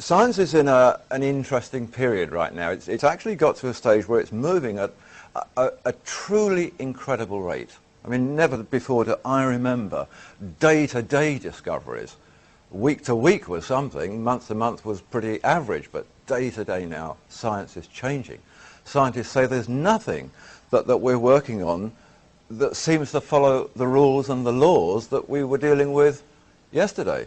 Science is in an interesting period right now. It's actually got to a stage where it's moving at a truly incredible rate. I mean, never before do I remember day-to-day discoveries. Week to week was something, month to month was pretty average, but day-to-day now, science is changing. Scientists say there's nothing that we're working on that seems to follow the rules and the laws that we were dealing with yesterday.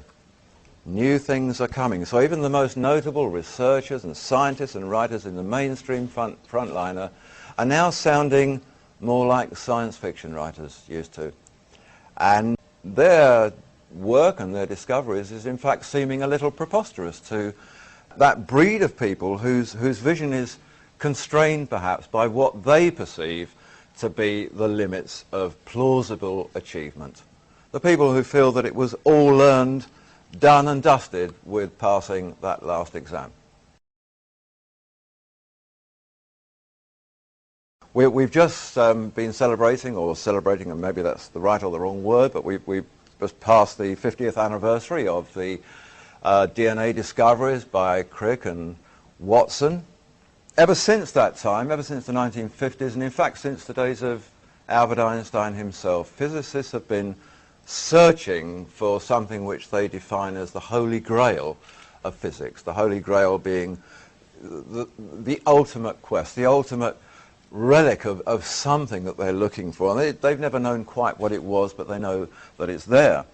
New things are coming. So even the most notable researchers and scientists and writers in the mainstream frontliner are now sounding more like science fiction writers used to. And their work and their discoveries is in fact seeming a little preposterous to that breed of people whose vision is constrained perhaps by what they perceive to be the limits of plausible achievement. The people who feel that it was all learned, done and dusted with passing that last exam. We've just been celebrating, and maybe that's the right or the wrong word, but we've just passed the 50th anniversary of the DNA discoveries by Crick and Watson. Ever since that time, ever since the 1950s, and in fact since the days of Albert Einstein himself, physicists have been searching for something which they define as the holy grail of physics, the holy grail being the ultimate quest, the ultimate relic of something that they're looking for. And they've never known quite what it was, but they know that it's there.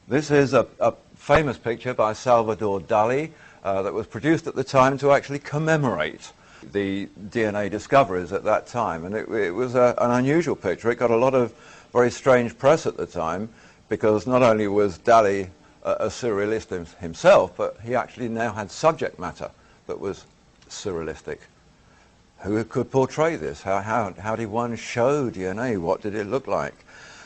This is a famous picture by Salvador Dali that was produced at the time to actually commemorate the DNA discoveries at that time. And it was an unusual picture. It got a lot of very strange press at the time, because not only was Dali a surrealist himself, but he actually now had subject matter that was surrealistic. Who could portray this? How did one show DNA? What did it look like?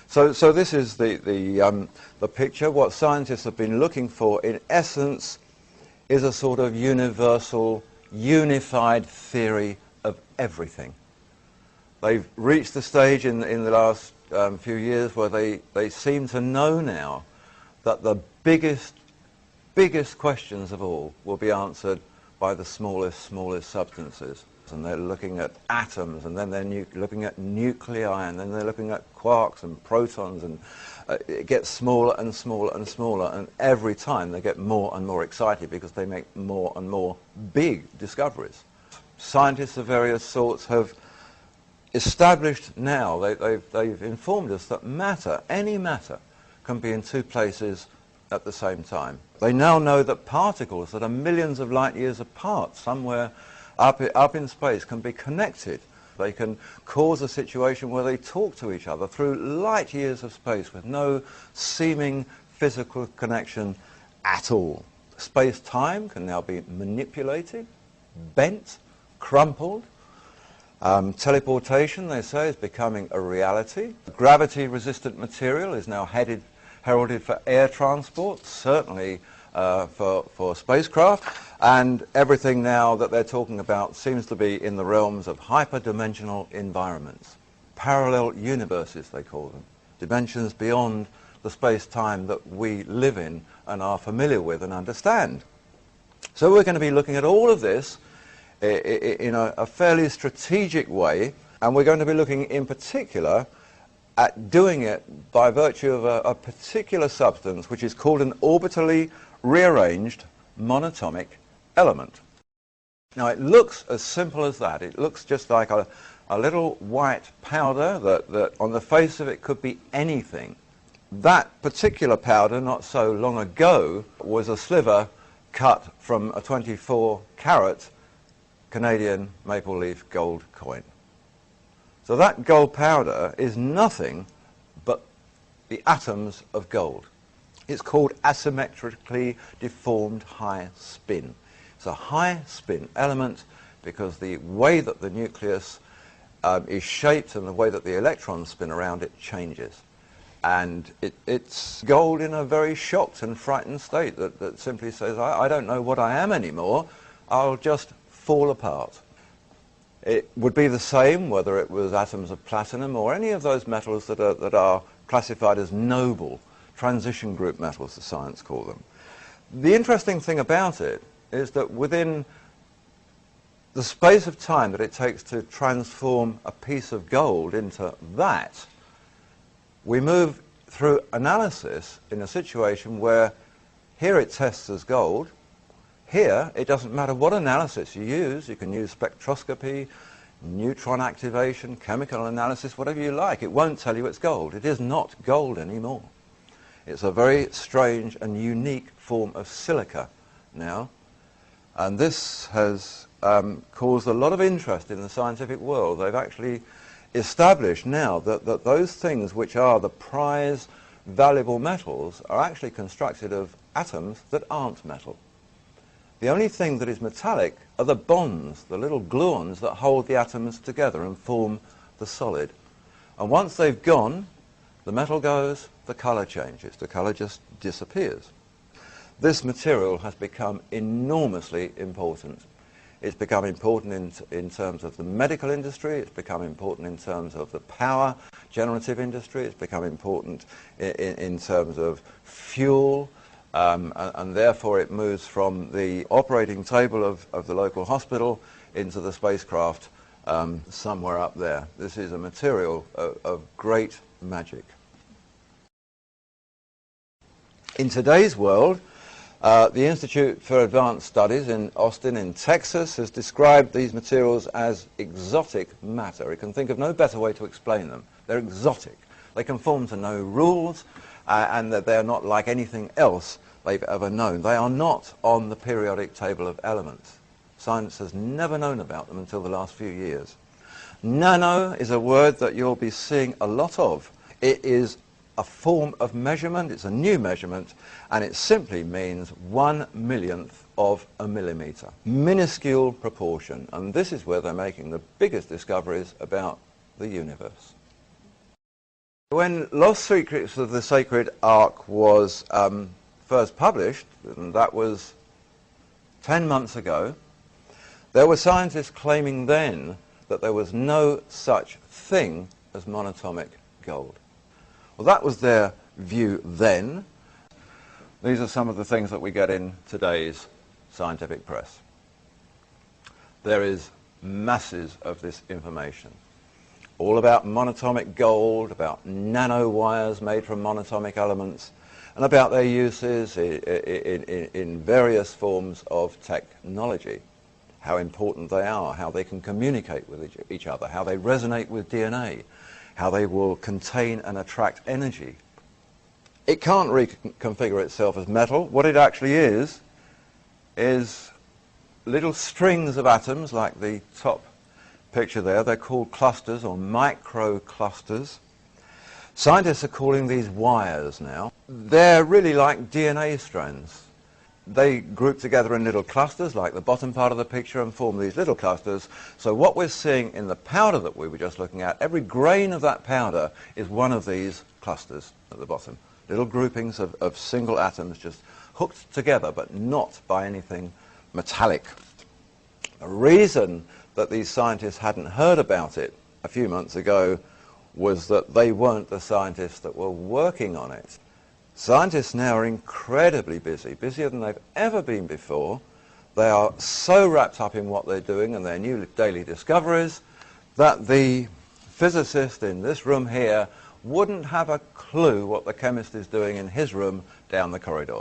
So this is the picture. What scientists have been looking for, in essence, is a sort of universal, unified theory of everything. They've reached the stage in the last few years where they seem to know now that the biggest questions of all will be answered by the smallest substances. And they're looking at atoms, and then they're looking at nuclei, and then they're looking at quarks and protons, and it gets smaller and smaller and smaller, and every time they get more and more excited because they make more and more big discoveries. Scientists of various sorts have established now, they've informed us that matter, any matter, can be in two places at the same time. They now know that particles that are millions of light years apart, somewhere up in space, can be connected. They can cause a situation where they talk to each other through light years of space with no seeming physical connection at all. Space-time can now be manipulated, bent, crumpled. Teleportation, they say, is becoming a reality. Gravity-resistant material is now heralded for air transport, certainly for spacecraft, and everything now that they're talking about seems to be in the realms of hyperdimensional environments. Parallel universes, they call them. Dimensions beyond the space-time that we live in and are familiar with and understand. So we're going to be looking at all of this in a fairly strategic way, and we're going to be looking in particular at doing it by virtue of a particular substance which is called an orbitally rearranged monatomic element. Now it looks as simple as that. It looks just like a little white powder that on the face of it could be anything. That particular powder, not so long ago, was a sliver cut from a 24-carat Canadian maple leaf gold coin. So that gold powder is nothing but the atoms of gold. It's called asymmetrically deformed high spin. It's a high spin element because the way that the nucleus is shaped and the way that the electrons spin around it changes. And it's gold in a very shocked and frightened state that simply says, I don't know what I am anymore, I'll just fall apart. It would be the same whether it was atoms of platinum or any of those metals that are classified as noble, transition group metals, the science call them. The interesting thing about it is that within the space of time that it takes to transform a piece of gold into that, we move through analysis in a situation where here it tests as gold. Here, it doesn't matter what analysis you use. You can use spectroscopy, neutron activation, chemical analysis, whatever you like. It won't tell you it's gold. It is not gold anymore. It's a very strange and unique form of silica now. And this has caused a lot of interest in the scientific world. They've actually established now that those things which are the prize valuable metals are actually constructed of atoms that aren't metal. The only thing that is metallic are the bonds, the little gluons that hold the atoms together and form the solid. And once they've gone, the metal goes, the colour changes, the colour just disappears. This material has become enormously important. It's become important in terms of the medical industry, it's become important in terms of the power generative industry, it's become important in terms of fuel, and therefore it moves from the operating table of the local hospital into the spacecraft somewhere up there. This is a material of great magic. In today's world, the Institute for Advanced Studies in Austin in Texas has described these materials as exotic matter. It can think of no better way to explain them. They're exotic. They conform to no rules, and that they're not like anything else they've ever known. They are not on the periodic table of elements. Science has never known about them until the last few years. Nano is a word that you'll be seeing a lot of. It is a form of measurement, it's a new measurement, and it simply means 1/1,000,000th of a millimetre. Minuscule proportion, and this is where they're making the biggest discoveries about the universe. When Lost Secrets of the Sacred Ark was first published, and that was 10 months ago, there were scientists claiming then that there was no such thing as monatomic gold. Well, that was their view then. These are some of the things that we get in today's scientific press. There is masses of this information, all about monatomic gold, about nanowires made from monatomic elements, and about their uses in various forms of technology, how important they are, how they can communicate with each other, how they resonate with DNA, how they will contain and attract energy. It can't reconfigure itself as metal. What it actually is little strings of atoms, like the top picture there. They're called clusters or microclusters. Scientists are calling these wires now. They're really like DNA strands. They group together in little clusters, like the bottom part of the picture, and form these little clusters. So what we're seeing in the powder that we were just looking at, every grain of that powder is one of these clusters at the bottom. Little groupings of single atoms just hooked together, but not by anything metallic. The reason that these scientists hadn't heard about it a few months ago was that they weren't the scientists that were working on it. Scientists now are incredibly busy, busier than they've ever been before. They are so wrapped up in what they're doing and their new daily discoveries that the physicist in this room here wouldn't have a clue what the chemist is doing in his room down the corridor.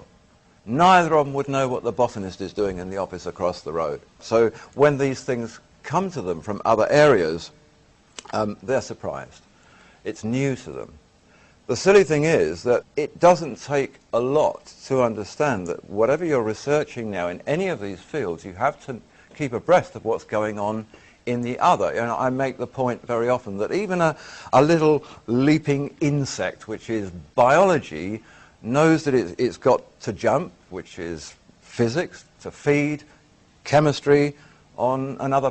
Neither of them would know what the botanist is doing in the office across the road. So when these things come to them from other areas, they're surprised. It's new to them. The silly thing is that it doesn't take a lot to understand that whatever you're researching now in any of these fields, you have to keep abreast of what's going on in the other. You know, I make the point very often that even a little leaping insect, which is biology, knows that it's got to jump, which is physics, to feed, chemistry on another